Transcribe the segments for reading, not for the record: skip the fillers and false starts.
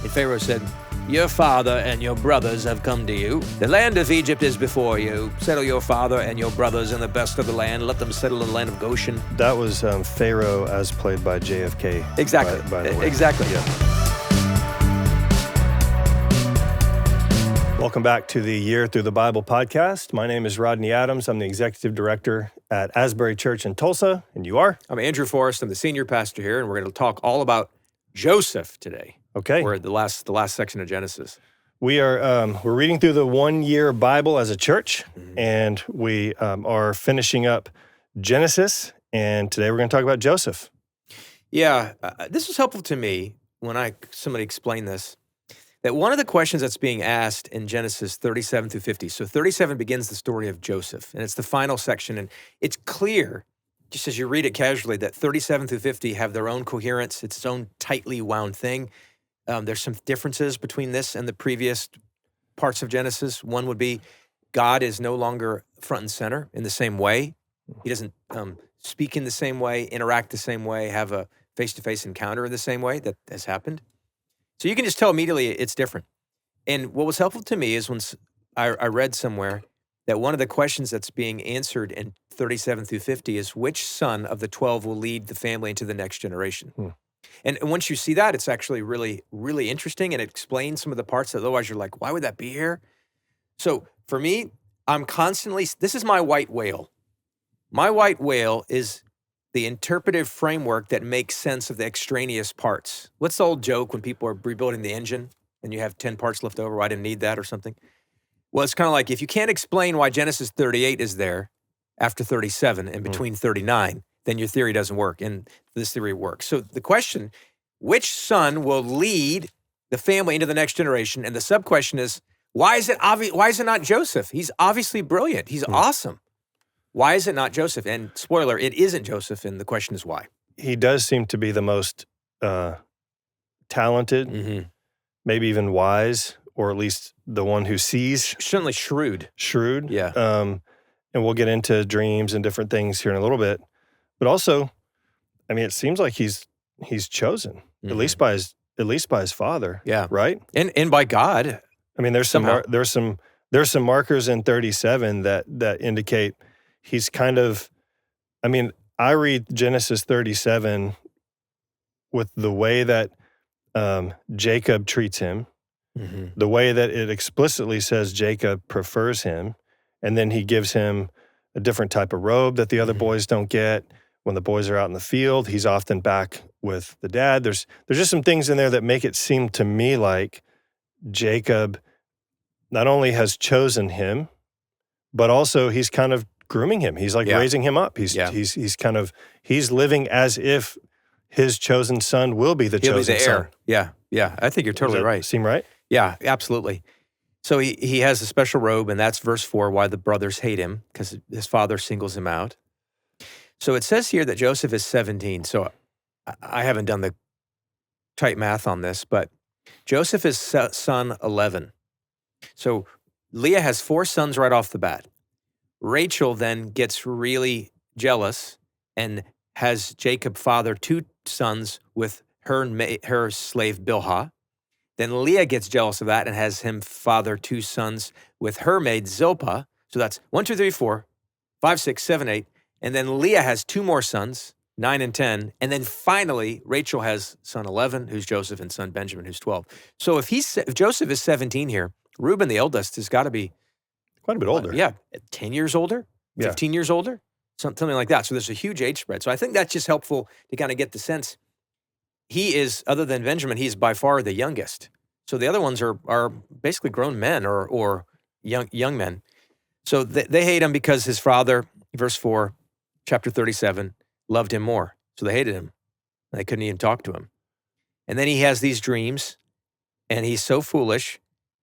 And Pharaoh said, "Your father and your brothers have come to you. The land of Egypt is before you. Settle your father and your brothers in the best of the land. Let them settle in the land of Goshen." That was Pharaoh as played by JFK. Exactly. By the way. Exactly. Yeah. Welcome back to the Year Through the Bible podcast. My name is Rodney Adams. I'm the executive director at Asbury Church in Tulsa, and you are? I'm Andrew Forrest. I'm the senior pastor here, and we're going to talk all about Joseph today. Okay. We're at the last section of Genesis. We're reading through the 1 year Bible as a church, and we are finishing up Genesis, and today we're going to talk about Joseph. Yeah, this was helpful to me when somebody explained this, that one of the questions that's being asked in Genesis 37 through 50, so 37 begins the story of Joseph, and it's the final section, and it's clear, just as you read it casually, that 37 through 50 have their own coherence. It's its own tightly wound thing. There's some differences between this and the previous parts of Genesis. One would be God is no longer front and center in the same way. He doesn't speak in the same way, interact the same way, have a face-to-face encounter in the same way that has happened. So you can just tell immediately it's different. And what was helpful to me is when I read somewhere that one of the questions that's being answered in 37 through 50 is which son of the 12 will lead the family into the next generation. And once you see that, it's actually really, really interesting, and it explains some of the parts that otherwise you're like, why would that be here? So for me, this is my white whale. My white whale is the interpretive framework that makes sense of the extraneous parts. What's the old joke when people are rebuilding the engine and you have 10 parts left over? Well, I didn't need that or something. Well, it's kind of like if you can't explain why Genesis 38 is there after 37 and between 39, then your theory doesn't work, and this theory works. So the question, which son will lead the family into the next generation? And the sub-question is, why is it not Joseph? He's obviously brilliant. He's awesome. Why is it not Joseph? And spoiler, it isn't Joseph, and the question is why. He does seem to be the most talented, maybe even wise, or at least the one who sees. Certainly shrewd. Shrewd. Yeah. And we'll get into dreams and different things here in a little bit. But also, I mean, it seems like he's chosen, at least by his father. Yeah. Right? And by God. I mean, there's some markers in 37 that indicate he's kind of, I mean, I read Genesis 37 with the way that Jacob treats him, the way that it explicitly says Jacob prefers him, and then he gives him a different type of robe that the other boys don't get. When the boys are out in the field, he's often back with the dad. There's just some things in there that make it seem to me like Jacob not only has chosen him, but also he's kind of grooming him. He's like raising him up. He's living as if his chosen son will be the chosen heir. son. Yeah. I think you're totally right. Seem right? Yeah, absolutely. So he has a special robe, and that's verse 4, why the brothers hate him, because his father singles him out. So it says here that Joseph is 17. So I haven't done the tight math on this, but Joseph is son 11. So Leah has 4 sons right off the bat. Rachel then gets really jealous and has Jacob father 2 sons with her slave Bilhah. Then Leah gets jealous of that and has him father 2 sons with her maid Zilpah. So that's 1, 2, 3, 4, 5, 6, 7, 8. And then Leah has 2 more sons, 9 and 10. And then finally, Rachel has son 11, who's Joseph, and son Benjamin, who's 12. So if Joseph is 17 here, Reuben, the eldest, has got to be quite a bit older. 10 years older, 15 years older, something like that. So there's a huge age spread. So I think that's just helpful to kind of get the sense. He is, other than Benjamin, he's by far the youngest. So the other ones are basically grown men or young men. So they hate him because his father, verse 4, chapter 37, loved him more. So they hated him. They couldn't even talk to him. And then he has these dreams, and he's so foolish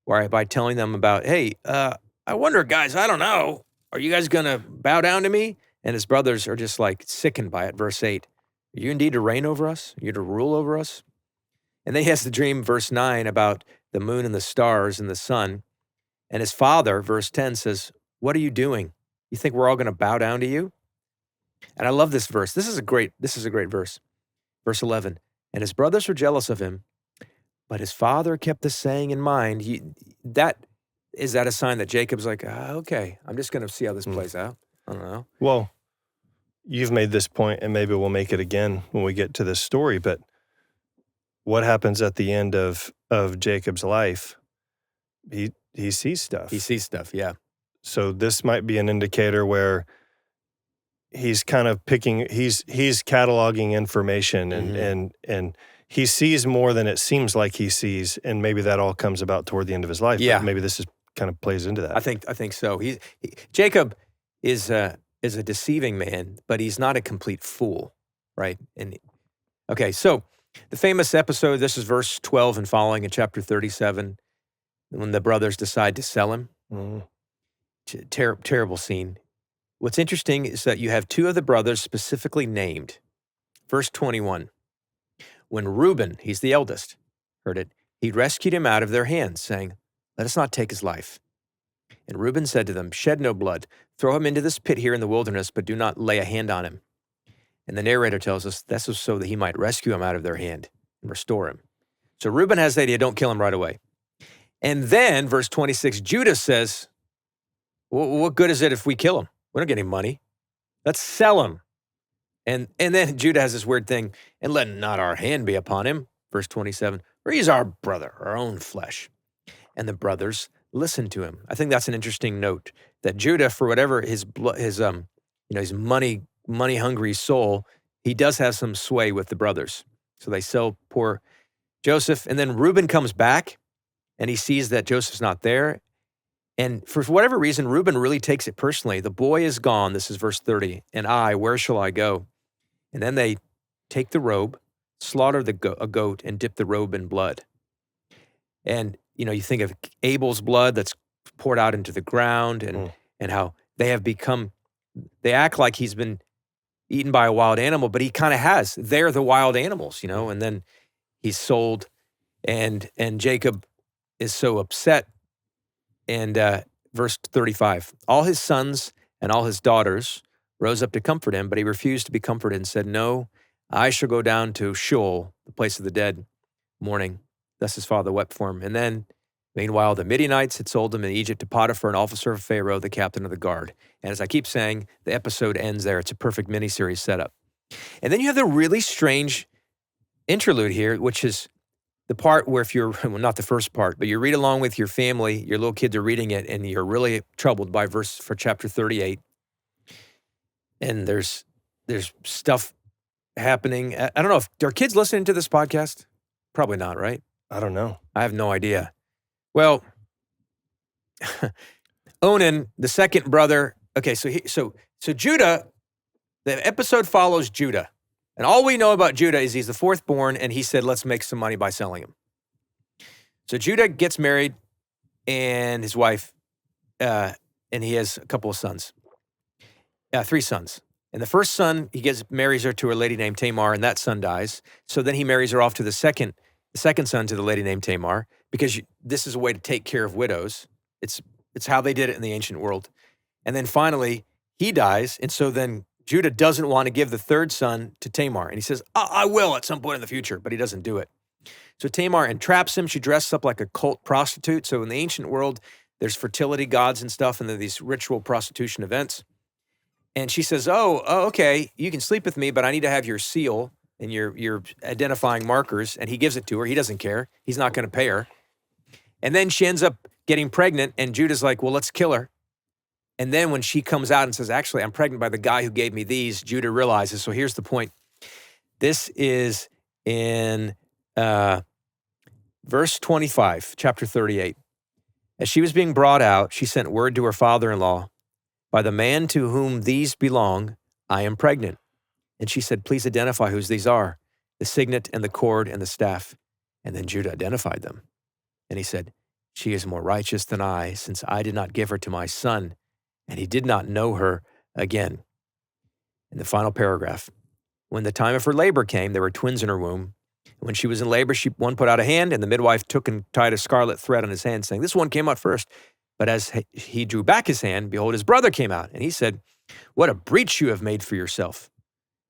by telling them about, hey, I wonder, guys, I don't know. Are you guys going to bow down to me? And his brothers are just like sickened by it. Verse 8, are you indeed to reign over us? Are you to rule over us? And then he has the dream, verse 9, about the moon and the stars and the sun. And his father, verse 10, says, what are you doing? You think we're all going to bow down to you? And I love this verse. This is a great verse. Verse 11, and his brothers were jealous of him, But his father kept the saying in mind. Is that a sign that Jacob's like, okay, I'm just going to see how this plays out? I don't know. Well, you've made this point, and maybe we'll make it again when we get to this story, but what happens at the end of Jacob's life? He sees stuff. He sees stuff, yeah. So this might be an indicator where he's kind of he's cataloging information and he sees more than it seems like he sees, and maybe that all comes about toward the end of his life. Yeah. But maybe this is kind of plays into that. I think so. Jacob is a deceiving man, but he's not a complete fool, right? And okay, so the famous episode, this is verse 12 and following in chapter 37, when the brothers decide to sell him. Terrible scene. What's interesting is that you have two of the brothers specifically named. Verse 21, when Reuben, he's the eldest, heard it, he rescued him out of their hands, saying, let us not take his life. And Reuben said to them, shed no blood. Throw him into this pit here in the wilderness, but do not lay a hand on him. And the narrator tells us this was so that he might rescue him out of their hand and restore him. So Reuben has the idea, don't kill him right away. And then, verse 26, Judah says, what good is it if we kill him? We don't get any money. Let's sell him. And then Judah has this weird thing, and let not our hand be upon him. Verse 27, for he's our brother, our own flesh. And the brothers listened to him. I think that's an interesting note, that Judah, for whatever his money hungry soul, he does have some sway with the brothers. So they sell poor Joseph, and then Reuben comes back, and he sees that Joseph's not there. And for whatever reason, Reuben really takes it personally. The boy is gone, this is verse 30, and where shall I go? And then they take the robe, slaughter a goat, and dip the robe in blood. And, you think of Abel's blood that's poured out into the ground, and how they act like he's been eaten by a wild animal, but he kind of has. They're the wild animals, and then he's sold, and Jacob is so upset. And verse 35, all his sons and all his daughters rose up to comfort him, but he refused to be comforted and said, no, I shall go down to Sheol, the place of the dead, mourning. Thus his father wept for him. And then, meanwhile, the Midianites had sold him in Egypt to Potiphar, an officer of Pharaoh, the captain of the guard. And as I keep saying, the episode ends there. It's a perfect miniseries setup. And then you have the really strange interlude here, which is the part where not the first part, but you read along with your family, your little kids are reading it, and you're really troubled by for chapter 38. And there's stuff happening. I don't know are kids listening to this podcast? Probably not, right? I don't know. I have no idea. Well, Onan, the second brother. Okay, so Judah, the episode follows Judah. And all we know about Judah is he's the fourth born, and he said, let's make some money by selling him. So Judah gets married, and his wife, and he has a couple of sons, 3 sons. And the first son, marries her to a lady named Tamar, and that son dies. So then he marries her off to the second son to the lady named Tamar, because this is a way to take care of widows. It's how they did it in the ancient world. And then finally, he dies, and so then Judah doesn't want to give the third son to Tamar. And he says, I will at some point in the future, but he doesn't do it. So Tamar entraps him. She dresses up like a cult prostitute. So in the ancient world, there's fertility gods and stuff, and there are these ritual prostitution events. And she says, okay, you can sleep with me, but I need to have your seal and your identifying markers. And he gives it to her. He doesn't care. He's not going to pay her. And then she ends up getting pregnant, and Judah's like, well, let's kill her. And then when she comes out and says, actually, I'm pregnant by the guy who gave me these, Judah realizes. So here's the point. This is in verse 25, chapter 38. As she was being brought out, she sent word to her father-in-law, by the man to whom these belong, I am pregnant. And she said, please identify whose these are, the signet and the cord and the staff. And then Judah identified them. And he said, she is more righteous than I, since I did not give her to my son. And he did not know her again. In the final paragraph, when the time of her labor came, there were twins in her womb. When she was in labor, one put out a hand, and the midwife took and tied a scarlet thread on his hand, saying, this one came out first. But as he drew back his hand, behold, his brother came out. And he said, what a breach you have made for yourself.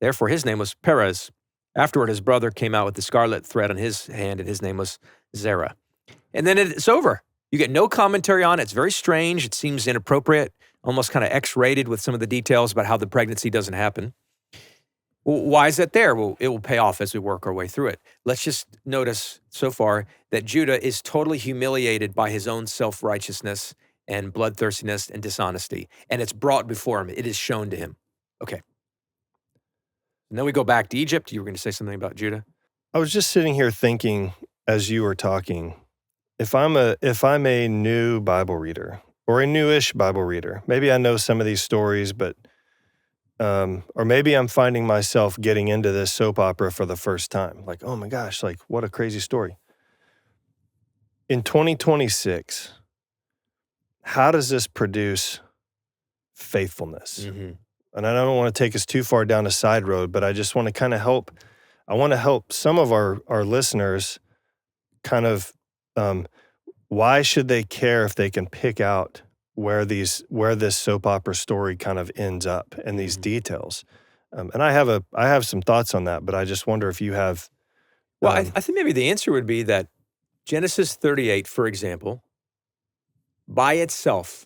Therefore his name was Perez. Afterward, his brother came out with the scarlet thread on his hand, and his name was Zerah. And then it's over. You get no commentary on it. It's very strange. It seems inappropriate, almost kind of X-rated with some of the details about how the pregnancy doesn't happen. Well, why is that there? Well, it will pay off as we work our way through it. Let's just notice so far that Judah is totally humiliated by his own self-righteousness and bloodthirstiness and dishonesty. And it's brought before him. It is shown to him. Okay. And then we go back to Egypt. You were going to say something about Judah? I was just sitting here thinking as you were talking, if I'm a new Bible reader or a newish Bible reader, maybe I know some of these stories, but or maybe I'm finding myself getting into this soap opera for the first time. Like, oh my gosh, like what a crazy story. In 2026, how does this produce faithfulness? Mm-hmm. And I don't want to take us too far down a side road, but I just want to kind of help. I want to help some of our listeners kind of, why should they care if they can pick out where this soap opera story kind of ends up and these details? And I have some thoughts on that, but I just wonder if you have. Well, I think maybe the answer would be that Genesis 38, for example, by itself,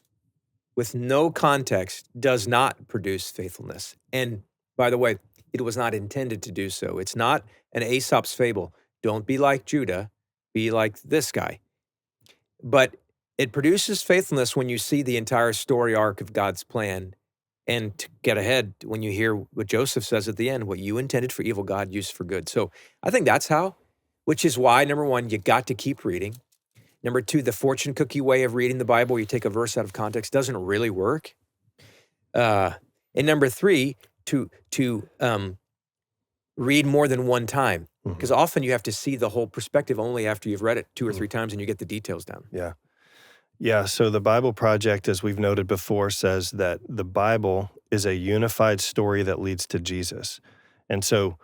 with no context, does not produce faithfulness. And by the way, it was not intended to do so. It's not an Aesop's fable. Don't be like Judah, be like this guy. But it produces faithfulness when you see the entire story arc of God's plan. And to get ahead, when you hear what Joseph says at the end, what you intended for evil, God used for good. So I think that's how, which is why, number one, you got to keep reading. Number two, the fortune cookie way of reading the Bible, where you take a verse out of context, doesn't really work. And number three, to read more than one time, because often you have to see the whole perspective only after you've read it 2 or 3 times and you get the details down. Yeah. Yeah, so the Bible Project, as we've noted before, says that the Bible is a unified story that leads to Jesus. And so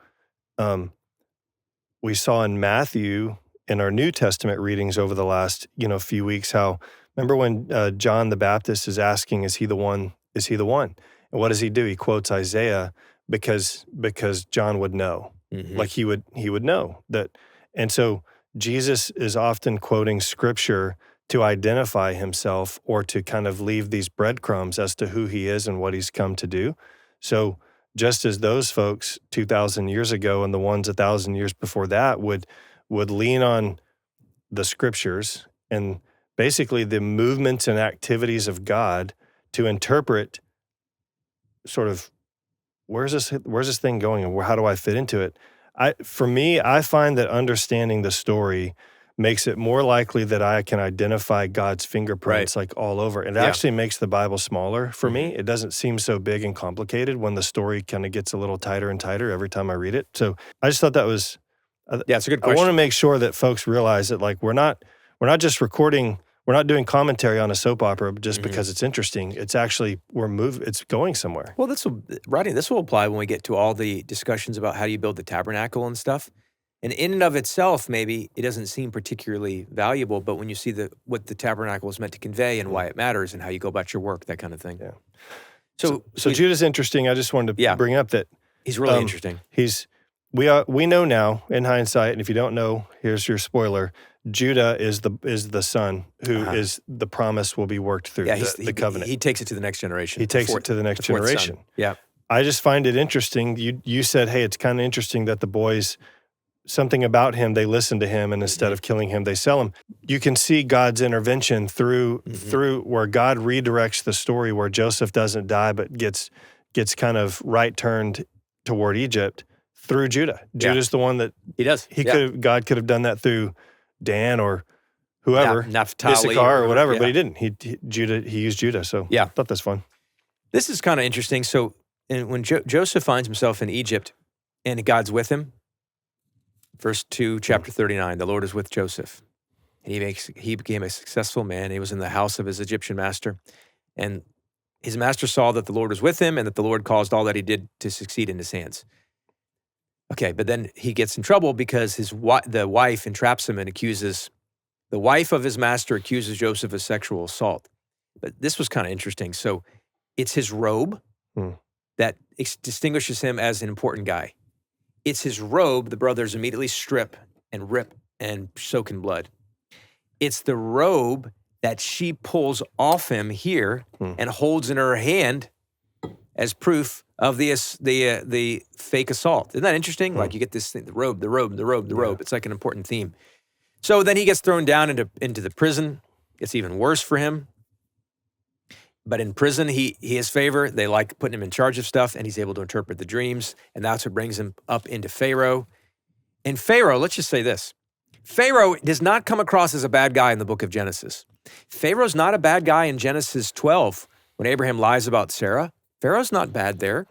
we saw in Matthew, in our New Testament readings over the last few weeks, how, remember when John the Baptist is asking, is he the one? Is he the one? And what does he do? He quotes Isaiah because John would know. Like he would know that. And so Jesus is often quoting scripture to identify himself or to kind of leave these breadcrumbs as to who he is and what he's come to do. So just as those folks 2,000 years ago and the ones 1,000 years before that would lean on the scriptures and basically the movements and activities of God to interpret sort of where's this thing going and how do I fit into it? For me, I find that understanding the story makes it more likely that I can identify God's fingerprints like all over. It actually makes the Bible smaller for me. It doesn't seem so big and complicated when the story kind of gets a little tighter and tighter every time I read it. So I just thought that was it's a good question. I want to make sure that folks realize that like we're not just recording, we're not doing commentary on a soap opera just because it's interesting. It's actually it's going somewhere. Well, this will apply when we get to all the discussions about how do you build the tabernacle and stuff. And in and of itself, maybe it doesn't seem particularly valuable, but when you see what the tabernacle is meant to convey and why it matters and how you go about your work, that kind of thing. Yeah. So Judah's interesting. I just wanted to bring up that he's really interesting. We know now in hindsight, and if you don't know, here's your spoiler. Judah is the son who is the promise will be worked through the covenant. He takes it to the next generation. He takes it to the next generation. Son. Yeah. I just find it interesting. You said, hey, it's kind of interesting that the boys, something about him, they listen to him, and instead of killing him, they sell him. You can see God's intervention through where God redirects the story, where Joseph doesn't die but gets kind of right turned toward Egypt through Judah. Judah's the one that he does. God could have done that through Dan or whoever, Naphtali Issachar or whatever, but he didn't. He used Judah. So I thought that's fun. This is kind of interesting. So when Joseph finds himself in Egypt and God's with him, verse 2, chapter 39, the Lord is with Joseph. And he became a successful man. He was in the house of his Egyptian master. And his master saw that the Lord was with him and that the Lord caused all that he did to succeed in his hands. Okay, but then he gets in trouble because the wife entraps him and the wife of his master accuses Joseph of sexual assault. But this was kind of interesting. So it's his robe that distinguishes him as an important guy. It's his robe the brothers immediately strip and rip and soak in blood. It's the robe that she pulls off him here and holds in her hand as proof of the fake assault. Isn't that interesting? Like you get this thing, the robe. It's like an important theme. So then he gets thrown down into the prison. It's even worse for him. But in prison, he has favor. They like putting him in charge of stuff, and he's able to interpret the dreams, and that's what brings him up into Pharaoh. And Pharaoh, let's just say this. Pharaoh does not come across as a bad guy in the book of Genesis. Pharaoh's not a bad guy in Genesis 12 when Abraham lies about Sarah. Pharaoh's not bad there.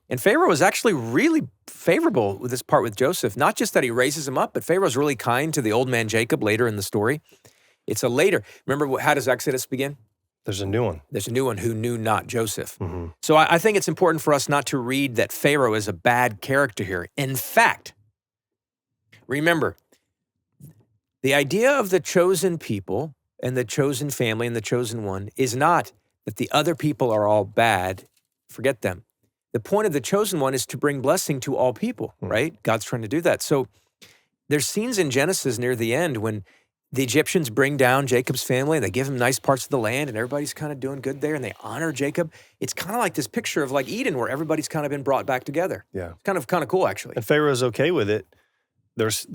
And Pharaoh is actually really favorable with this part with Joseph. Not just that he raises him up, but Pharaoh's really kind to the old man Jacob later in the story. It's a later. Remember, how does Exodus begin? There's a new one. There's a new one who knew not Joseph. So I think it's important for us not to read that Pharaoh is a bad character here. In fact, remember, the idea of the chosen people and the chosen family and the chosen one is not that the other people are all bad. Forget them. The point of the chosen one is to bring blessing to all people, right? God's trying to do that. So there's scenes in Genesis near the end when the Egyptians bring down Jacob's family and they give him nice parts of the land and everybody's kind of doing good there and they honor Jacob. It's kind of like this picture of like Eden where everybody's kind of been brought back together. Yeah. It's kind of cool, actually. And Pharaoh's okay with it. There's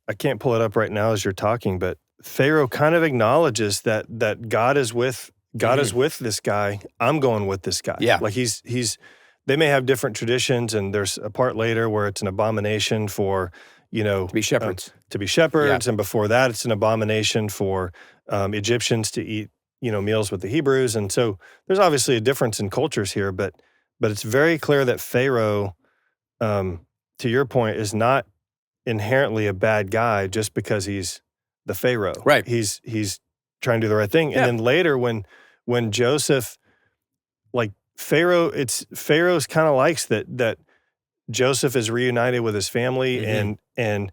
I can't pull it up right now as you're talking, but Pharaoh kind of acknowledges that God is with this guy. I'm going with this guy. Yeah. Like they may have different traditions, and there's a part later where it's an abomination for, to be shepherds. And before that, it's an abomination for Egyptians to eat, meals with the Hebrews. And so there's obviously a difference in cultures here, but it's very clear that Pharaoh, to your point, is not inherently a bad guy just because he's the Pharaoh. Right. He's trying to do the right thing. Yeah. And then later when Joseph, like Pharaoh's kind of likes that Joseph is reunited with his family and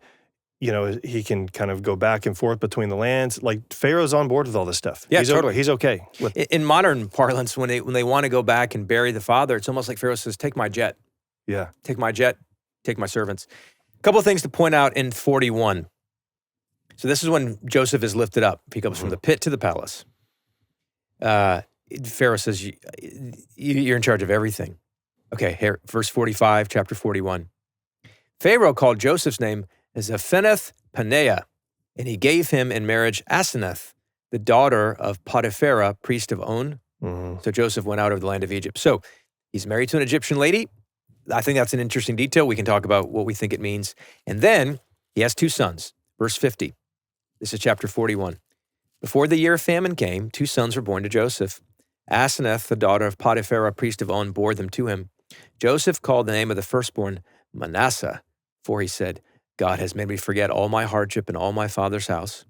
he can kind of go back and forth between the lands. Like Pharaoh's on board with all this stuff. Yeah, totally. He's okay. In modern parlance, when they want to go back and bury the father, it's almost like Pharaoh says, take my jet. Yeah. Take my jet, take my servants. A couple of things to point out in 41. So this is when Joseph is lifted up. He comes from the pit to the palace. Pharaoh says, you're in charge of everything. Okay, here, verse 45, chapter 41. Pharaoh called Joseph's name Zaphenath Paneah, and he gave him in marriage Asenath, the daughter of Potiphera, priest of On. So Joseph went out of the land of Egypt. So he's married to an Egyptian lady. I think that's an interesting detail. We can talk about what we think it means. And then he has two sons. Verse 50. This is chapter 41. Before the year of famine came, two sons were born to Joseph. Asenath, the daughter of Potiphera, priest of On, bore them to him. Joseph called the name of the firstborn Manasseh, for he said, God has made me forget all my hardship and all my father's house.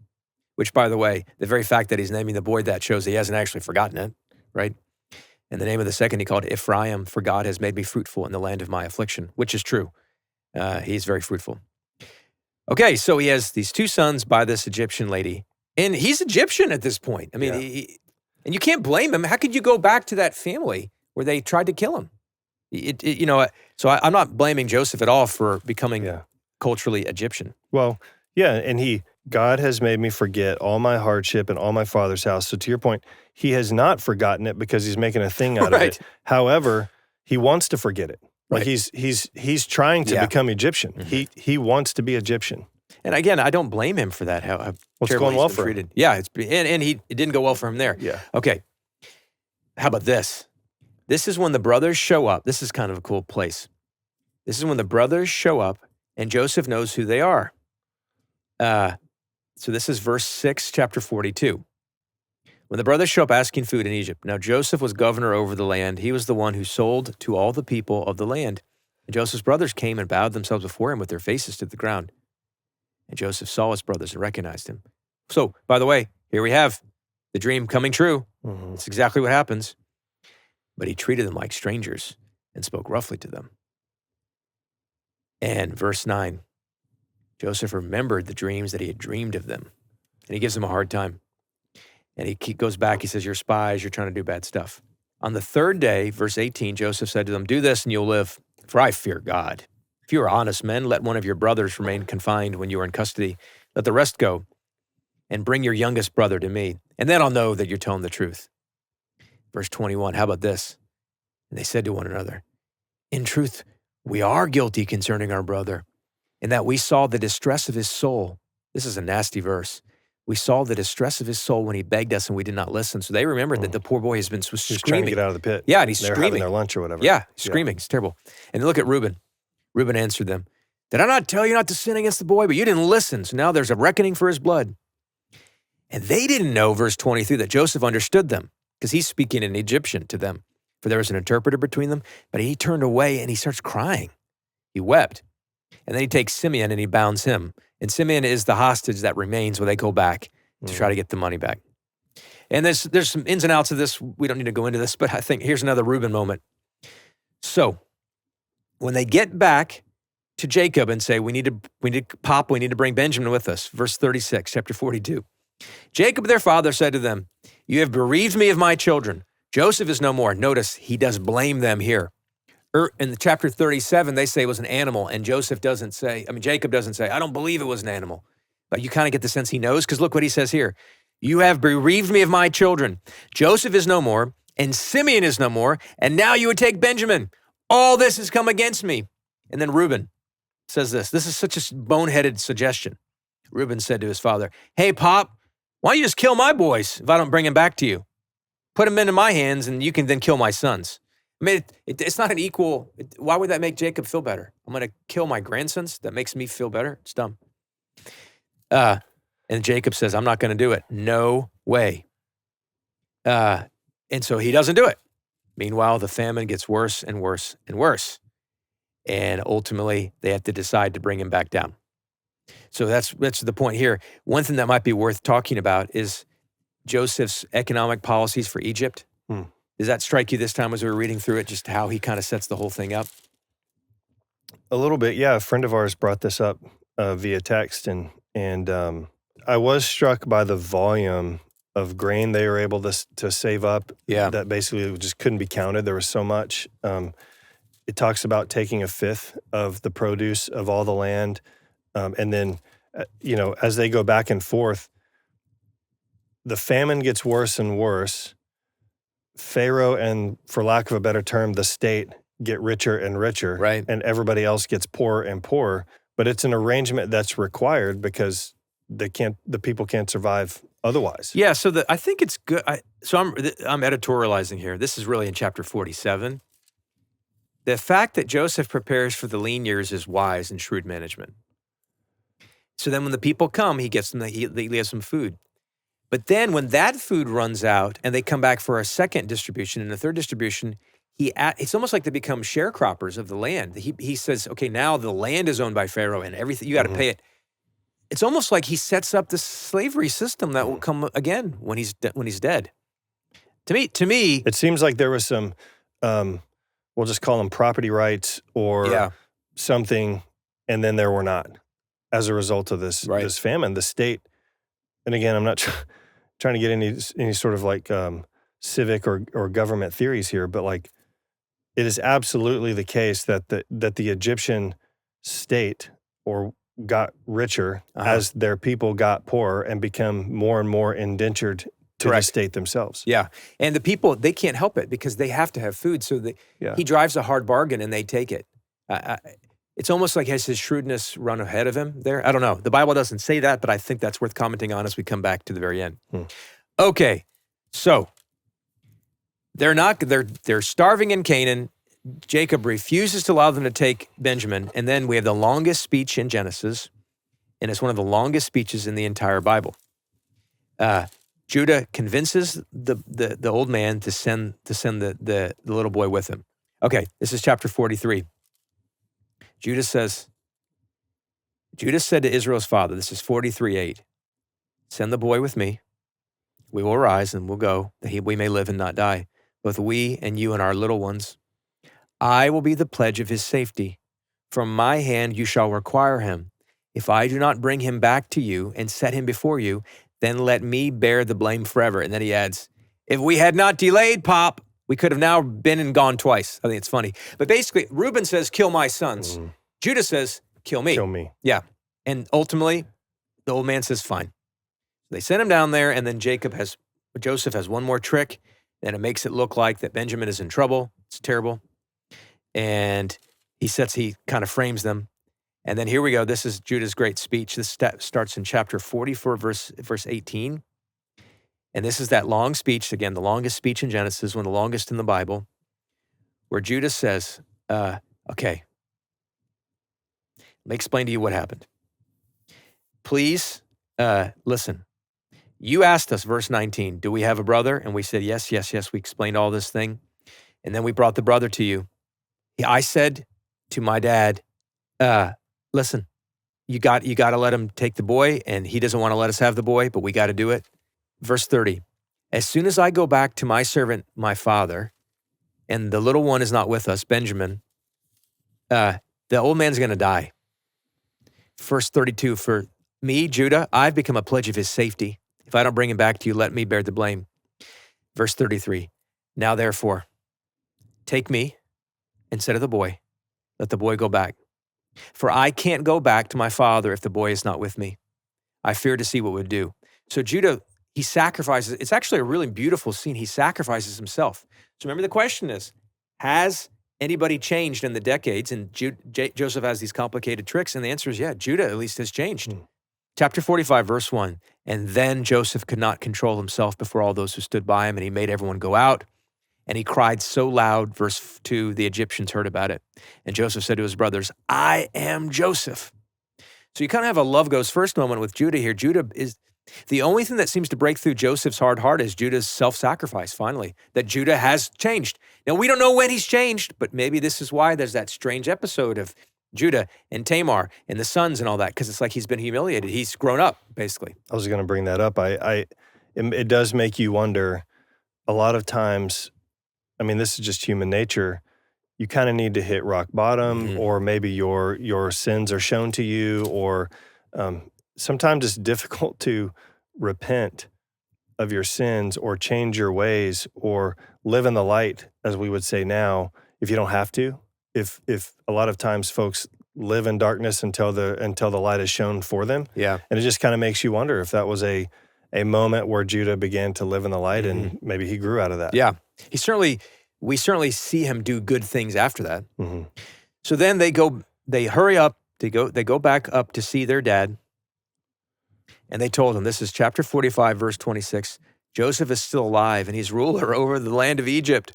Which, by the way, the very fact that he's naming the boy that shows he hasn't actually forgotten it, right? And the name of the second he called Ephraim, for God has made me fruitful in the land of my affliction, which is true. He's very fruitful. Okay, so he has these two sons by this Egyptian lady, and he's Egyptian at this point. I mean, and you can't blame him. How could you go back to that family where they tried to kill him? So I'm not blaming Joseph at all for becoming culturally Egyptian. Well, yeah, and God has made me forget all my hardship and all my father's house. So to your point, he has not forgotten it because he's making a thing out of it. However, he wants to forget it. Like he's trying to become Egyptian. He wants to be Egyptian. And again, I don't blame him for that. How it's going well for him. Yeah, it didn't go well for him there. Yeah. Okay. How about this? This is when the brothers show up. This is kind of a cool place. This is when the brothers show up and Joseph knows who they are. So this is verse 6, chapter 42. When the brothers show up asking food in Egypt. Now Joseph was governor over the land. He was the one who sold to all the people of the land. And Joseph's brothers came and bowed themselves before him with their faces to the ground. And Joseph saw his brothers and recognized him. So, by the way, here we have the dream coming true. It's exactly what happens. But he treated them like strangers and spoke roughly to them. And verse 9, Joseph remembered the dreams that he had dreamed of them. And he gives them a hard time. And he goes back, he says, you're spies, you're trying to do bad stuff. On the third day, verse 18, Joseph said to them, do this and you'll live, for I fear God. If you are honest men, let one of your brothers remain confined when you are in custody. Let the rest go, and bring your youngest brother to me, and then I'll know that you're telling the truth. Verse 21, how about this? And they said to one another, in truth, we are guilty concerning our brother, in that we saw the distress of his soul. This is a nasty verse. We saw the distress of his soul when he begged us and we did not listen. So they remembered that the poor boy was He's screaming. trying to get out of the pit. Yeah, and he's They're screaming. having their lunch or whatever. Yeah, screaming. It's terrible. And then look at Reuben. Reuben answered them, did I not tell you not to sin against the boy? But you didn't listen. So now there's a reckoning for his blood. And they didn't know, verse 23, that Joseph understood them, because he's speaking in Egyptian to them. For there was an interpreter between them. But he turned away and he starts crying. He wept. And then he takes Simeon and he bounds him. And Simeon is the hostage that remains when they go back to try to get the money back. And there's some ins and outs of this. We don't need to go into this, but I think here's another Reuben moment. So when they get back to Jacob and say, we need to bring Benjamin with us. Verse 36, chapter 42. Jacob, their father, said to them, you have bereaved me of my children. Joseph is no more. Notice he does blame them here. In the chapter 37, they say it was an animal, and Jacob doesn't say, I don't believe it was an animal. But you kind of get the sense he knows, because look what he says here. You have bereaved me of my children. Joseph is no more, and Simeon is no more, and now you would take Benjamin. All this has come against me. And then Reuben says this. This is such a boneheaded suggestion. Reuben said to his father, hey, Pop, why don't you just kill my boys if I don't bring them back to you? Put them into my hands, and you can then kill my sons. I mean, it's not an equal. Why would that make Jacob feel better? I'm going to kill my grandsons. That makes me feel better. It's dumb. And Jacob says, I'm not going to do it. No way. And so he doesn't do it. Meanwhile, the famine gets worse and worse and worse. And ultimately, they have to decide to bring him back down. So that's the point here. One thing that might be worth talking about is Joseph's economic policies for Egypt. Does that strike you this time as we were reading through it, just how he kind of sets the whole thing up? A little bit, yeah. A friend of ours brought this up via text, and I was struck by the volume of grain they were able to save up. Yeah. That basically just couldn't be counted. There was so much. It talks about taking a fifth of the produce of all the land, and then, as they go back and forth, the famine gets worse and worse. Pharaoh and, for lack of a better term, the state get richer and richer, right? And everybody else gets poorer and poorer. But it's an arrangement that's required because the people can't survive otherwise. Yeah. So I think it's good. I'm editorializing here. This is really in chapter 47. The fact that Joseph prepares for the lean years is wise and shrewd management. So then when the people come, he gets them. He has some food. But then when that food runs out and they come back for a second distribution and a third distribution, it's almost like they become sharecroppers of the land. He says, okay, now the land is owned by Pharaoh and everything, you got to pay it. It's almost like he sets up this slavery system that will come again when he's dead. To me, it seems like there was some, we'll just call them property rights or something, and then there were not as a result of this famine. The state, and again, I'm not trying to get any sort of like civic or government theories here, but like it is absolutely the case that the Egyptian state got richer as their people got poorer and become more and more indentured to the state themselves. Yeah, and the people, they can't help it because they have to have food. So he drives a hard bargain and they take it. It's almost like has his shrewdness run ahead of him there? I don't know. The Bible doesn't say that, but I think that's worth commenting on as we come back to the very end. Okay, so they're starving in Canaan. Jacob refuses to allow them to take Benjamin, and then we have the longest speech in Genesis, and it's one of the longest speeches in the entire Bible. Judah convinces the old man to send the little boy with him. Okay, this is chapter 43. Judah said to Israel's father, this is 43:8, send the boy with me. We will rise and we'll go, that we may live and not die, both we and you and our little ones. I will be the pledge of his safety. From my hand you shall require him. If I do not bring him back to you and set him before you, then let me bear the blame forever. And then he adds, if we had not delayed, Pop, we could have now been and gone twice. I think it's funny. But basically, Reuben says, kill my sons. Judah says, kill me. Kill me. Yeah. And ultimately, The old man says, fine. They send him down there, and then Joseph has one more trick, and it makes it look like that Benjamin is in trouble. It's terrible. And he kind of frames them. And then here we go. This is Judah's great speech. This starts in chapter 44, verse 18. And this is that long speech, again, the longest speech in Genesis, one of the longest in the Bible, where Judah says, okay, let me explain to you what happened. Please listen. You asked us, verse 19, do we have a brother? And we said, yes. We explained all this thing. And then we brought the brother to you. I said to my dad, listen, you got to let him take the boy, and he doesn't want to let us have the boy, but we got to do it. Verse 30, as soon as I go back to my servant, my father, and the little one is not with us, Benjamin, the old man's going to die. Verse 32, for me, Judah, I've become a pledge of his safety. If I don't bring him back to you, let me bear the blame. Verse 33, now therefore, take me instead of the boy. Let the boy go back. For I can't go back to my father if the boy is not with me. I fear to see what would do. So Judah, he sacrifices. It's actually a really beautiful scene. He sacrifices himself. So remember, the question is, has anybody changed in the decades? And Joseph has these complicated tricks. And the answer is, yeah, Judah at least has changed. Chapter 45, verse 1. And then Joseph could not control himself before all those who stood by him, and he made everyone go out. And he cried so loud, verse 2, the Egyptians heard about it. And Joseph said to his brothers, I am Joseph. So you kind of have a love goes first moment with Judah here. Judah is the only thing that seems to break through Joseph's hard heart is Judah's self-sacrifice, finally, that Judah has changed. Now, we don't know when he's changed, but maybe this is why there's that strange episode of Judah and Tamar and the sons and all that, because it's like he's been humiliated. He's grown up, basically. I was going to bring that up. It does make you wonder a lot of times. I mean, this is just human nature. You kind of need to hit rock bottom, or maybe your sins are shown to you, or sometimes it's difficult to repent of your sins or change your ways or live in the light, as we would say now, if you don't have to. If a lot of times folks live in darkness until the light is shown for them. Yeah. And it just kind of makes you wonder if that was a moment where Judah began to live in the light, and maybe he grew out of that. Yeah. We certainly see him do good things after that. So then they hurry up, they go back up to see their dad. And they told him, this is chapter 45, verse 26, Joseph is still alive and he's ruler over the land of Egypt.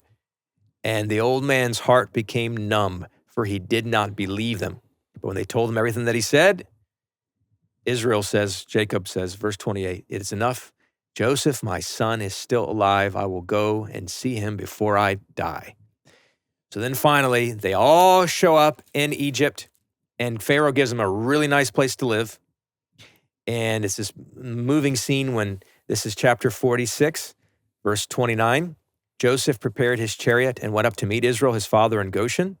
And the old man's heart became numb, for he did not believe them. But when they told him everything that he said, Jacob says, verse 28, it is enough. Joseph, my son, is still alive. I will go and see him before I die. So then finally, they all show up in Egypt, and Pharaoh gives them a really nice place to live. And it's this moving scene when this is chapter 46, verse 29. Joseph prepared his chariot and went up to meet Israel, his father, in Goshen.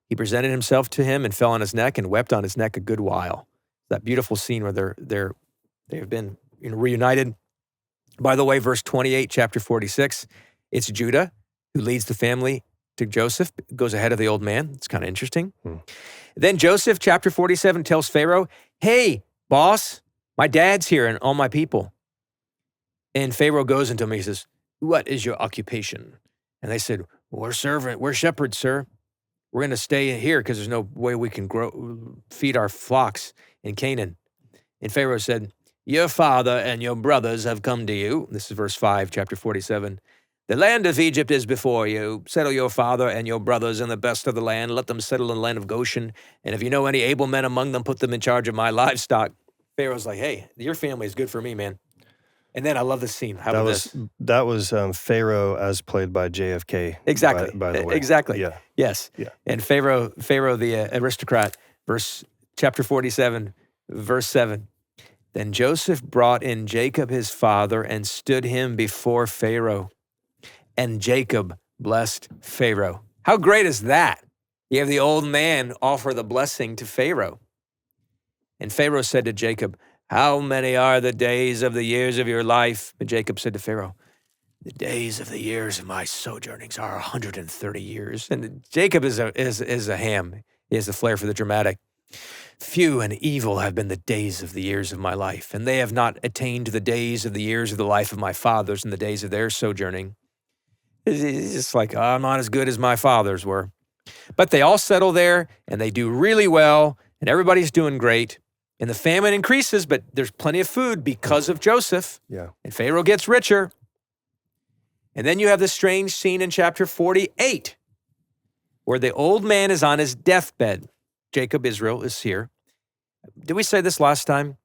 He presented himself to him and fell on his neck and wept on his neck a good while. That beautiful scene where they have been reunited. By the way, verse 28, chapter 46, it's Judah who leads the family to Joseph, goes ahead of the old man. It's kind of interesting. Then Joseph, chapter 47, tells Pharaoh, hey, boss, my dad's here and all my people. And Pharaoh goes into him, he says, what is your occupation? And they said, we're shepherds, sir. We're going to stay here because there's no way we can feed our flocks in Canaan. And Pharaoh said, your father and your brothers have come to you. This is verse 5, chapter 47. The land of Egypt is before you. Settle your father and your brothers in the best of the land. Let them settle in the land of Goshen. And if you know any able men among them, put them in charge of my livestock. Pharaoh's like, hey, your family is good for me, man. And then I love this scene. How about this? That was Pharaoh as played by JFK. Exactly. By the way. Exactly. Yeah. Yes. Yeah. And Pharaoh the aristocrat, chapter 47, verse 7. Then Joseph brought in Jacob his father and stood him before Pharaoh. And Jacob blessed Pharaoh. How great is that? You have the old man offer the blessing to Pharaoh. And Pharaoh said to Jacob, how many are the days of the years of your life? But Jacob said to Pharaoh, the days of the years of my sojournings are 130 years. And Jacob is a ham. He has a flair for the dramatic. Few and evil have been the days of the years of my life, and they have not attained to the days of the years of the life of my fathers in the days of their sojourning. It's just like, I'm not as good as my fathers were. But they all settle there, and they do really well, and everybody's doing great. And the famine increases, but there's plenty of food because of Joseph. Yeah. And Pharaoh gets richer. And then you have this strange scene in chapter 48, where the old man is on his deathbed. Jacob, Israel, is here. Did we say this last time?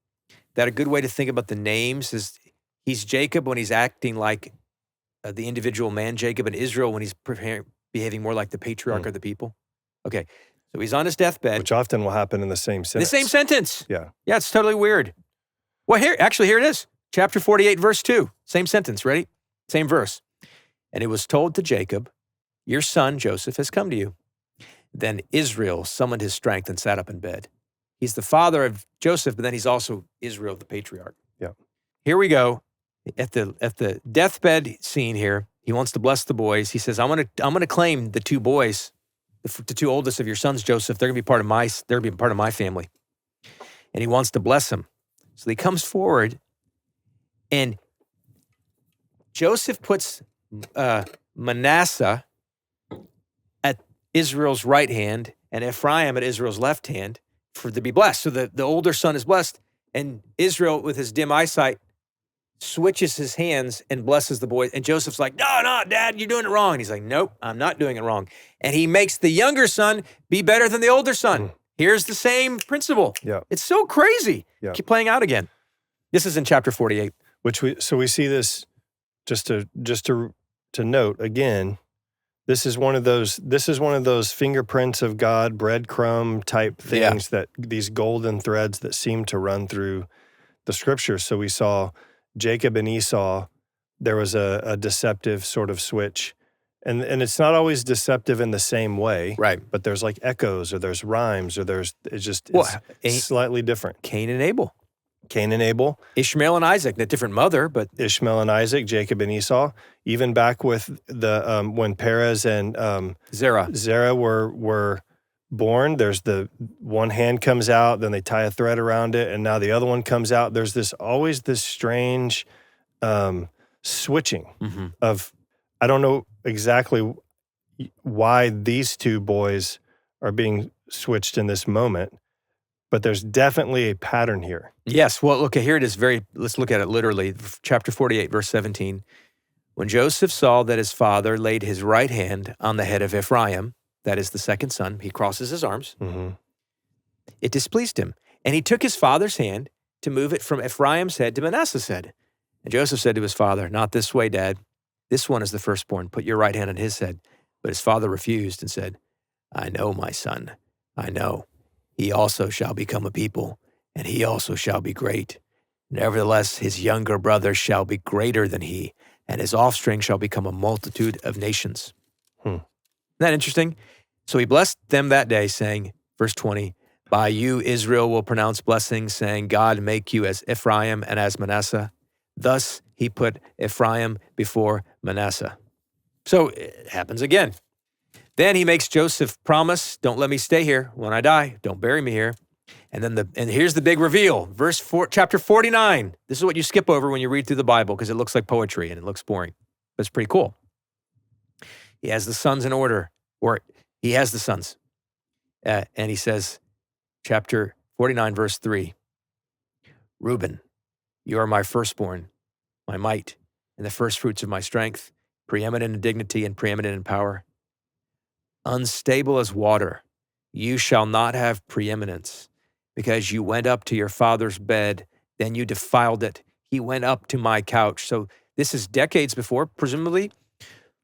That a good way to think about the names is he's Jacob when he's acting like the individual man Jacob, and Israel when he's behaving more like the patriarch of the people. Okay, so he's on his deathbed. Which often will happen in the same sentence. The same sentence. Yeah. Yeah, it's totally weird. Well, here it is. Chapter 48, verse 2. Same sentence, ready? Same verse. And it was told to Jacob, your son Joseph has come to you. Then Israel summoned his strength and sat up in bed. He's the father of Joseph, but then he's also Israel, the patriarch. Yeah. Here we go. At the deathbed scene here, he wants to bless the boys. He says, I'm gonna claim the two boys, the two oldest of your sons, Joseph. They're gonna be part of my family. And he wants to bless them. So he comes forward, and Joseph puts Manasseh at Israel's right hand and Ephraim at Israel's left hand to be blessed. So the older son is blessed, and Israel, with his dim eyesight, switches his hands and blesses the boy. And Joseph's like, no, Dad, you're doing it wrong. And he's like, nope, I'm not doing it wrong. And he makes the younger son be better than the older son. Here's the same principle. Yeah. It's so crazy. Yeah. Keep playing out again. This is in chapter 48. So we see this, just to note again, this is one of those fingerprints of God, breadcrumb type things, that these golden threads that seem to run through the scriptures. So we saw Jacob and Esau, there was a deceptive sort of switch. And it's not always deceptive in the same way. Right. But there's like echoes, or there's rhymes, or it's slightly different. Cain and Abel. Ishmael and Isaac, a different mother, but Ishmael and Isaac, Jacob and Esau. Even back with the when Perez and Zerah were born, there's the one hand comes out, then they tie a thread around it, and now the other one comes out. There's always this strange switching of, I don't know exactly why these two boys are being switched in this moment, but there's definitely a pattern here. Yes. Well, okay, here it is. Let's look at it literally. Chapter 48, verse 17. When Joseph saw that his father laid his right hand on the head of Ephraim, that is the second son, he crosses his arms. It displeased him. And he took his father's hand to move it from Ephraim's head to Manasseh's head. And Joseph said to his father, not this way, Dad. This one is the firstborn. Put your right hand on his head. But his father refused and said, I know, my son. I know. He also shall become a people, and he also shall be great. Nevertheless, his younger brother shall be greater than he, and his offspring shall become a multitude of nations. Isn't that interesting? So he blessed them that day, saying, verse 20, by you Israel will pronounce blessings, saying, God make you as Ephraim and as Manasseh. Thus he put Ephraim before Manasseh. So it happens again. Then he makes Joseph promise, don't let me stay here when I die. Don't bury me here. And here's the big reveal. Chapter 49. This is what you skip over when you read through the Bible because it looks like poetry and it looks boring. But it's pretty cool. He has the sons in order, or he has the sons. And he says, chapter 49, verse 3, Reuben, you are my firstborn, my might, and the firstfruits of my strength, preeminent in dignity and preeminent in power. Unstable as water, you shall not have preeminence, because you went up to your father's bed, then you defiled it. He went up to my couch. So this is decades before, presumably,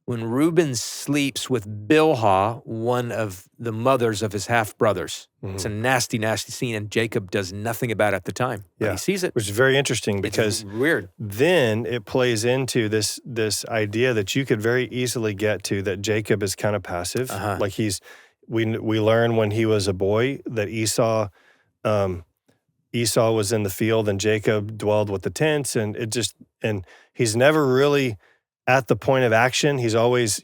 when Reuben sleeps with Bilhah, one of the mothers of his half-brothers. It's a nasty, nasty scene, and Jacob does nothing about it at the time. But he sees it. Which is very interesting because it's weird. Then it plays into this idea that you could very easily get to, that Jacob is kind of passive. Like we learn when he was a boy that Esau was in the field and Jacob dwelled with the tents, and he's never really at the point of action. He's always,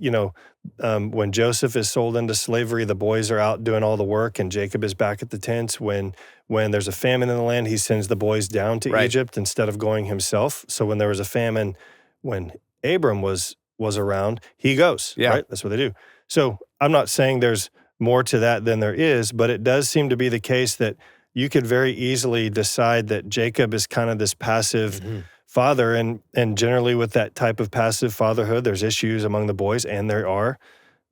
When Joseph is sold into slavery, the boys are out doing all the work, and Jacob is back at the tents. When there's a famine in the land, he sends the boys down to Right. Egypt instead of going himself. So when there was a famine, when Abram was around, he goes. Yeah. Right? That's what they do. So I'm not saying there's more to that than there is, but it does seem to be the case that you could very easily decide that Jacob is kind of this passive father, and generally with that type of passive fatherhood, there's issues among the boys, and there are.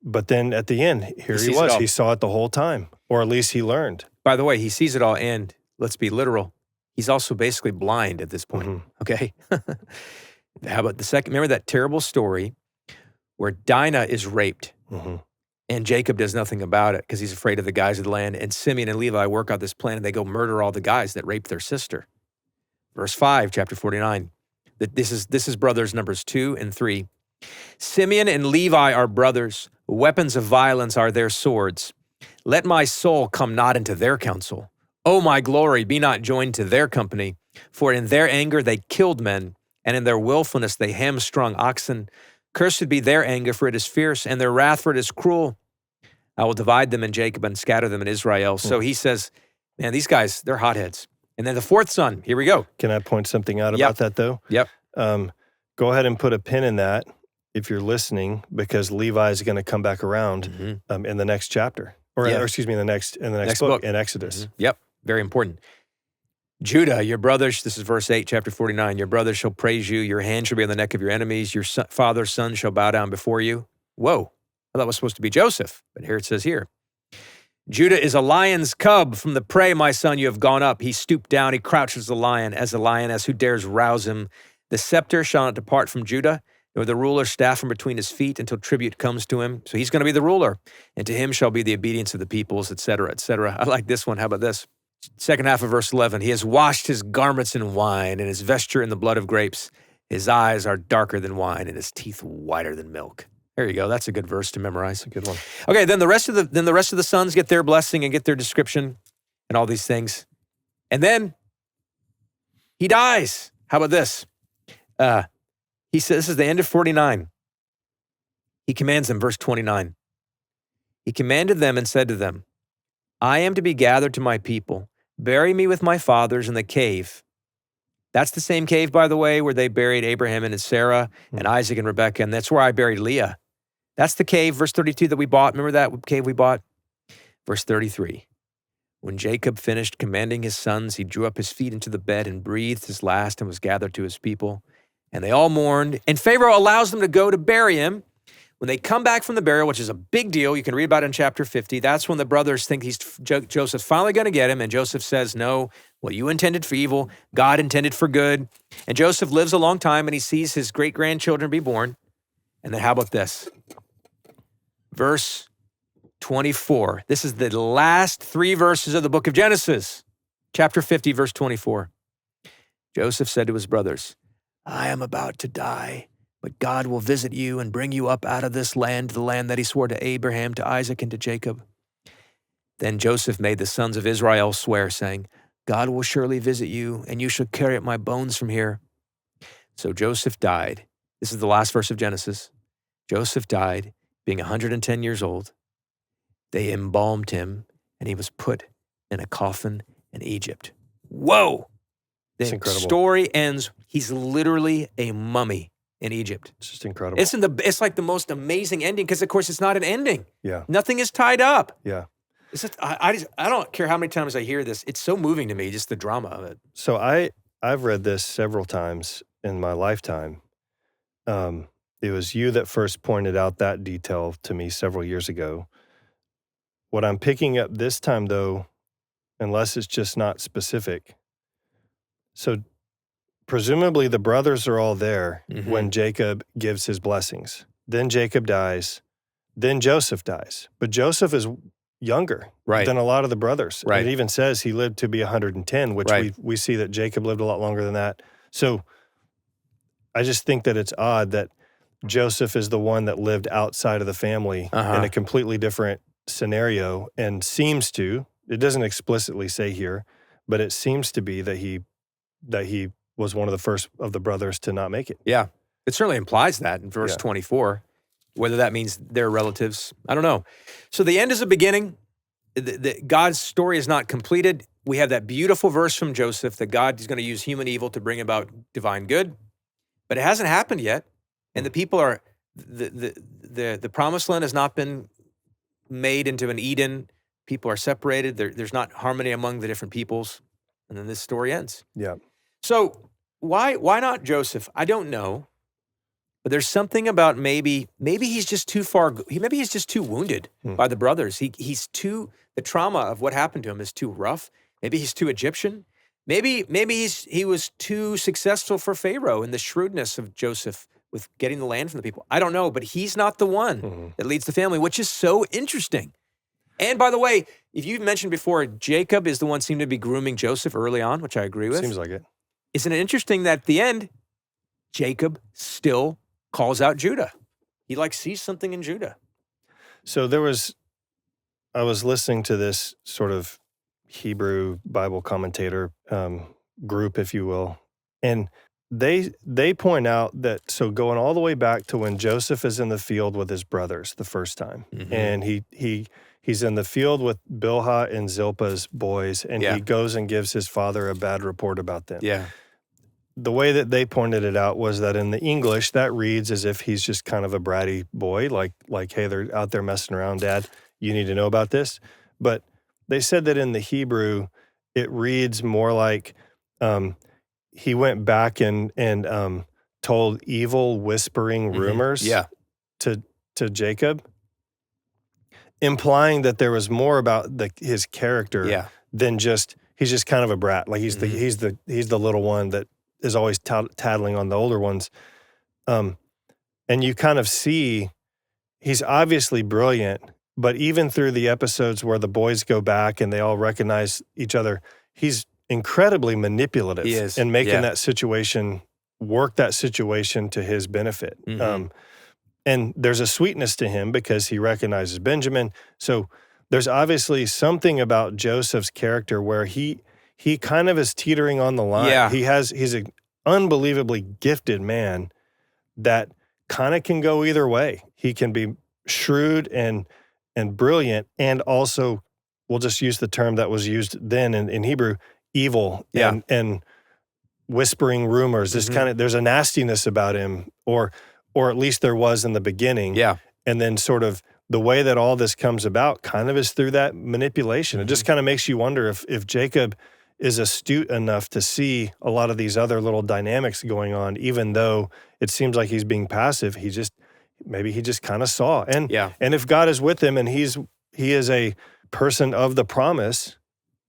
But then at the end, here he was. He saw it the whole time, or at least he learned. By the way, he sees it all, and let's be literal, he's also basically blind at this point, okay? How about the second? Remember that terrible story where Dinah is raped, and Jacob does nothing about it because he's afraid of the guys of the land, and Simeon and Levi work out this plan, and they go murder all the guys that raped their sister. Verse 5, chapter 49. This is brothers numbers 2 and 3. Simeon and Levi are brothers. Weapons of violence are their swords. Let my soul come not into their counsel. O my glory, be not joined to their company. For in their anger they killed men, and in their willfulness they hamstrung oxen. Cursed be their anger, for it is fierce, and their wrath, for it is cruel. I will divide them in Jacob and scatter them in Israel. So he says, man, these guys, they're hotheads. And then the fourth son, here we go. Can I point something out about that, though? Yep. Go ahead and put a pin in that if you're listening, because Levi is going to come back around in the next chapter, or excuse me, in the next book in Exodus. Yep, very important. Judah, your brothers, this is verse 8, chapter 49, your brothers shall praise you, your hand shall be on the neck of your enemies, your father's son shall bow down before you. Whoa, I thought it was supposed to be Joseph, but here it says here. Judah is a lion's cub. From the prey, my son, you have gone up. He stooped down. He crouches as a lioness. Who dares rouse him? The scepter shall not depart from Judah, nor the ruler's staff from between his feet until tribute comes to him. So he's going to be the ruler, and to him shall be the obedience of the peoples, etc., etc. I like this one. How about this? Second half of verse 11. He has washed his garments in wine, and his vesture in the blood of grapes. His eyes are darker than wine, and his teeth whiter than milk. There you go. That's a good verse to memorize. A good one. Okay, then the rest of the sons get their blessing and get their description and all these things. And then he dies. How about this? He says, this is the end of 49. He commands them, verse 29. He commanded them and said to them, I am to be gathered to my people. Bury me with my fathers in the cave. That's the same cave, by the way, where they buried Abraham and Sarah and Isaac and Rebekah, and that's where I buried Leah. That's the cave, verse 32, that we bought. Remember that cave we bought? Verse 33. When Jacob finished commanding his sons, he drew up his feet into the bed and breathed his last and was gathered to his people. And they all mourned. And Pharaoh allows them to go to bury him. When they come back from the burial, which is a big deal, you can read about it in chapter 50, that's when the brothers think Joseph's finally going to get him. And Joseph says, no, what you intended for evil, God intended for good. And Joseph lives a long time, and he sees his great-grandchildren be born. And then how about this? Verse 24. This is the last 3 verses of the book of Genesis. Chapter 50, verse 24. Joseph said to his brothers, I am about to die, but God will visit you and bring you up out of this land to the land that he swore to Abraham, to Isaac, and to Jacob. Then Joseph made the sons of Israel swear, saying, God will surely visit you, and you shall carry up my bones from here. So Joseph died. This is the last verse of Genesis. Joseph died, being 110 years old. They embalmed him, and he was put in a coffin in Egypt. Whoa! It's The incredible. story ends, he's literally a mummy in Egypt. It's just incredible. It's like the most amazing ending, because of course it's not an ending. Yeah. Nothing is tied up. Yeah. It's just, I don't care how many times I hear this. It's so moving to me, just the drama of it. So I've read this several times in my lifetime. It was you that first pointed out that detail to me several years ago. What I'm picking up this time, though, unless it's just not specific. So presumably the brothers are all there when Jacob gives his blessings. Then Jacob dies. Then Joseph dies. But Joseph is younger than a lot of the brothers. Right. And it even says he lived to be 110, which we see that Jacob lived a lot longer than that. So I just think that it's odd that Joseph is the one that lived outside of the family in a completely different scenario, and seems to, it doesn't explicitly say here, but it seems to be that he was one of the first of the brothers to not make it. Yeah. It certainly implies that in verse 24. Whether that means they're relatives, I don't know. So the end is a beginning. God's story is not completed. We have that beautiful verse from Joseph that God is going to use human evil to bring about divine good, but it hasn't happened yet. And the people are, the promised land has not been made into an Eden. People are separated. There's not harmony among the different peoples. And then this story ends. Yeah. So why not Joseph? I don't know. But there's something about maybe he's just too far. Maybe he's just too wounded by the brothers. The trauma of what happened to him is too rough. Maybe he's too Egyptian. Maybe he was too successful for Pharaoh in the shrewdness of Joseph with getting the land from the people. I don't know, but he's not the one that leads the family, which is so interesting. And by the way, if you've mentioned before, Jacob is the one seemed to be grooming Joseph early on, which I agree with. Seems like it. Isn't it interesting that at the end, Jacob still calls out Judah? He sees something in Judah. So I was listening to this sort of Hebrew Bible commentator group, if you will, and they point out that, so going all the way back to when Joseph is in the field with his brothers the first time, and he's in the field with Bilhah and Zilpah's boys, and he goes and gives his father a bad report about them. Yeah. The way that they pointed it out was that in the English, that reads as if he's just kind of a bratty boy, like, hey, they're out there messing around, Dad. You need to know about this. But they said that in the Hebrew, it reads more like he went back and told evil, whispering rumors to Jacob, implying that there was more about his character than just he's just kind of a brat. Like he's the little one that is always tattling on the older ones. And you kind of see he's obviously brilliant, but even through the episodes where the boys go back and they all recognize each other, he's incredibly manipulative in making that situation work, that situation to his benefit. And there's a sweetness to him because he recognizes Benjamin. So there's obviously something about Joseph's character where he kind of is teetering on the line. Yeah. He's an unbelievably gifted man that kind of can go either way. He can be shrewd and brilliant, and also, we'll just use the term that was used then in Hebrew, evil and whispering rumors. This kind of, there's a nastiness about him, or at least there was in the beginning. Yeah. And then sort of the way that all this comes about kind of is through that manipulation. It just kind of makes you wonder if Jacob is astute enough to see a lot of these other little dynamics going on, even though it seems like he's being passive. Maybe he just kind of saw. And if God is with him and he is a person of the promise,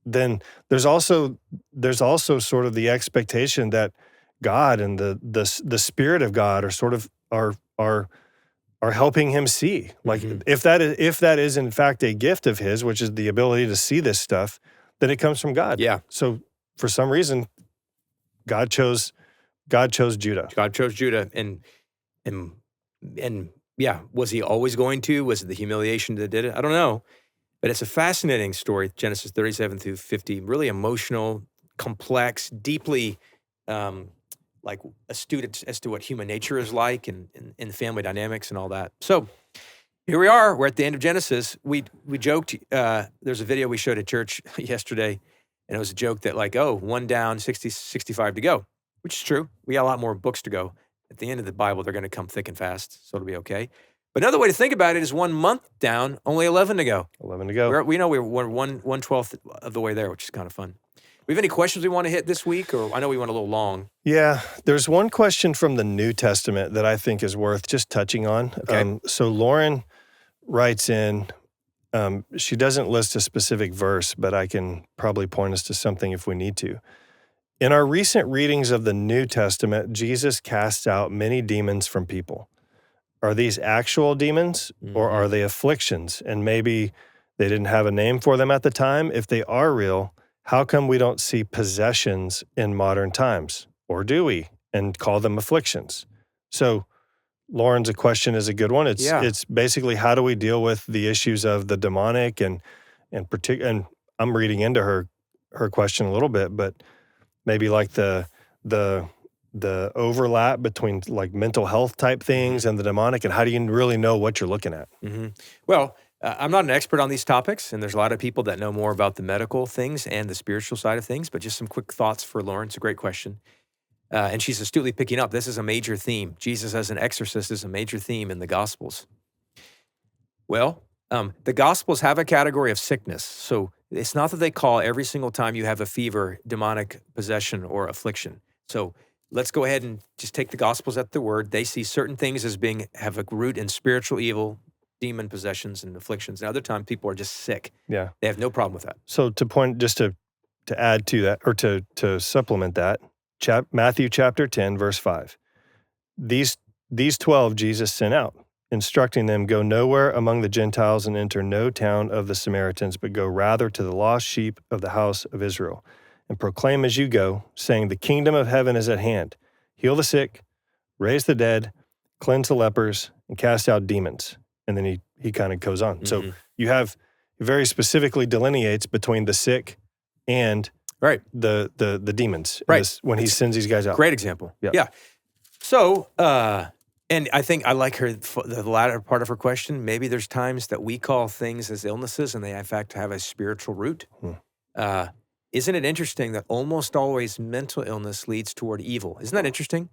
then there's also sort of the expectation that God and the Spirit of God are sort of are helping him see. Like if that is in fact a gift of his, which is the ability to see this stuff, then it comes from God. Yeah. So for some reason, God chose Judah. God chose Judah, and was he always going to? Was it the humiliation that did it? I don't know. But it's a fascinating story, Genesis 37 through 50, really emotional, complex, deeply astute as to what human nature is like and family dynamics and all that. So here we are. We're at the end of Genesis. We joked, there's a video we showed at church yesterday, and it was a joke that one down, 65 to go, which is true. We got a lot more books to go. At the end of the Bible, they're going to come thick and fast, so it'll be okay. But another way to think about it is 1 month down, only 11 to go. 11 to go. We know we're 1/12 of the way there, which is kind of fun. We have any questions we want to hit this week? Or I know we went a little long. Yeah, there's one question from the New Testament that I think is worth just touching on. Okay. So Lauren writes in, she doesn't list a specific verse, but I can probably point us to something if we need to. In our recent readings of the New Testament, Jesus casts out many demons from people. Are these actual demons or are they afflictions? And maybe they didn't have a name for them at the time. If they are real, how come we don't see possessions in modern times? Or do we? And call them afflictions? So Lauren's question is a good one. It's basically, how do we deal with the issues of the demonic and I'm reading into her question a little bit, but maybe like the the overlap between like mental health type things and the demonic, and how do you really know what you're looking at? Well, I'm not an expert on these topics, and there's a lot of people that know more about the medical things and the spiritual side of things, but just some quick thoughts for Lauren. It's a great question. And she's astutely picking up. This is a major theme. Jesus as an exorcist is a major theme in the Gospels. Well, the Gospels have a category of sickness. So it's not that they call every single time you have a fever demonic possession or affliction. So let's go ahead and just take the Gospels at their word. They see certain things as have a root in spiritual evil, demon possessions and afflictions. And other times people are just sick. Yeah. They have no problem with that. So to add to that, or to supplement that, Matthew chapter 10, verse 5. These 12 Jesus sent out, instructing them, go nowhere among the Gentiles and enter no town of the Samaritans, but go rather to the lost sheep of the house of Israel, and proclaim as you go, saying, the kingdom of heaven is at hand. Heal the sick, raise the dead, cleanse the lepers, and cast out demons. And then he kind of goes on. So you have, he very specifically delineates between the sick and the demons when he sends these guys out. Great example. Yeah. So, and I think I like the latter part of her question. Maybe there's times that we call things as illnesses and they in fact have a spiritual root. Isn't it interesting that almost always mental illness leads toward evil? Isn't that interesting?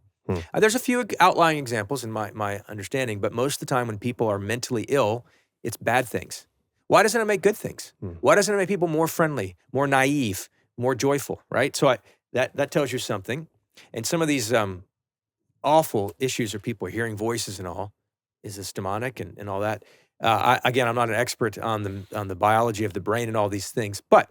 There's a few outlying examples in my understanding, but most of the time when people are mentally ill, it's bad things. Why doesn't it make good things? Why doesn't it make people more friendly, more naive, more joyful, right? So that tells you something. And some of these awful issues are people hearing voices and all. Is this demonic and all that? Again, I'm not an expert on the biology of the brain and all these things, but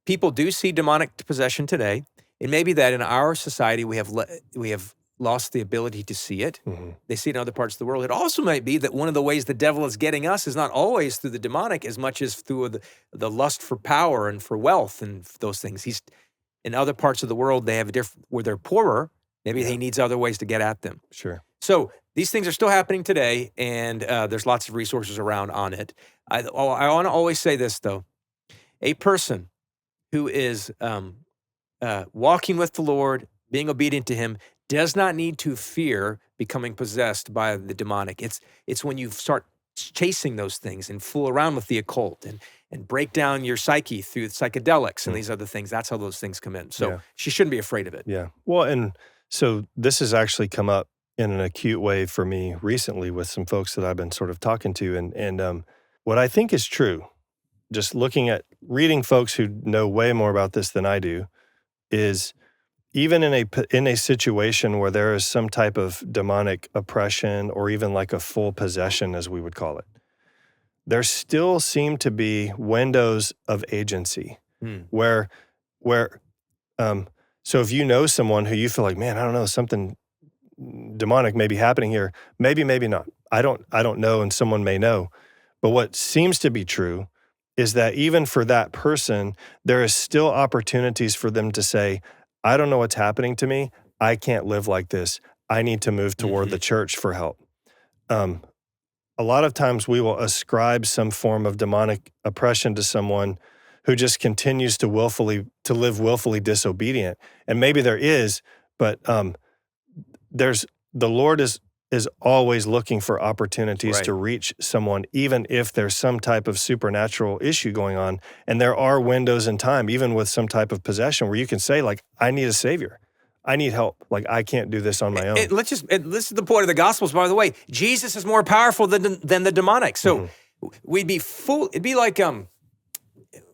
people do see demonic possession today. It may be that in our society we have lost the ability to see it. They see it in other parts of the world. It also might be that one of the ways the devil is getting us is not always through the demonic as much as through the lust for power and for wealth and those things. He's in other parts of the world, they have where they're poorer. Maybe he needs other ways to get at them. Sure. So these things are still happening today, and there's lots of resources around on it. I want to always say this, though. A person who is walking with the Lord, being obedient to him, does not need to fear becoming possessed by the demonic. It's when you start chasing those things and fool around with the occult and break down your psyche through psychedelics and these other things. That's how those things come in. So she shouldn't be afraid of it. Yeah. Well, and so this has actually come up in an acute way for me recently with some folks that I've been sort of talking to. And what I think is true, just reading folks who know way more about this than I do, is even in a situation where there is some type of demonic oppression or even like a full possession, as we would call it, there still seem to be windows of agency where so if you know someone who you feel like, man, I don't know, something demonic may be happening here, maybe not. I don't know, and someone may know. But what seems to be true is that even for that person, there is still opportunities for them to say, I don't know what's happening to me. I can't live like this. I need to move toward the church for help. A lot of times we will ascribe some form of demonic oppression to someone who just continues to live willfully disobedient. And maybe there is, but the Lord is always looking for opportunities to reach someone, even if there's some type of supernatural issue going on. And there are windows in time, even with some type of possession, where you can say, like, I need a savior. I need help. Like, I can't do this on my own. This is the point of the Gospels, by the way. Jesus is more powerful than the demonic. So we'd be fool. It'd be like,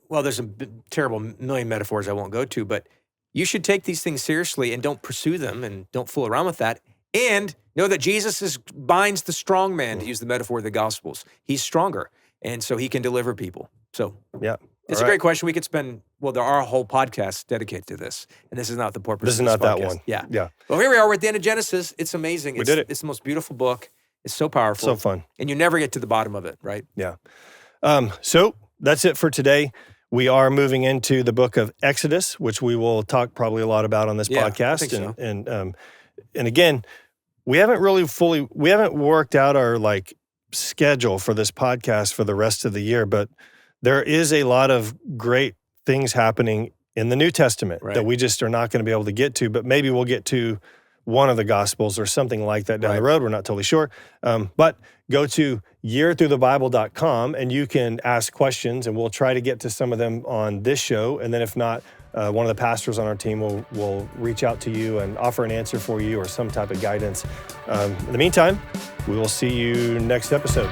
well, there's a terrible million metaphors I won't go to, but you should take these things seriously and don't pursue them and don't fool around with that. And know that Jesus binds the strong man, to use the metaphor of the Gospels. He's stronger, and so he can deliver people. So it's a great question. We could there are whole podcasts dedicated to this, and this is not the purpose This is of this not that podcast. one. Yeah. Well, here we are. We're at the end of Genesis. It's amazing. We did it. It's the most beautiful book. It's so powerful. So fun. And you never get to the bottom of it, right? Yeah. So that's it for today. We are moving into the book of Exodus, which we will talk probably a lot about on this podcast. I think so. And again, we haven't worked out our schedule for this podcast for the rest of the year, but there is a lot of great things happening in the New Testament that we just are not going to be able to get to, but maybe we'll get to one of the Gospels or something like that down the Right. road. We're not totally sure. But go to yearthroughthebible.com and you can ask questions, and we'll try to get to some of them on this show. And then if not, one of the pastors on our team will reach out to you and offer an answer for you or some type of guidance. In the meantime, we will see you next episode.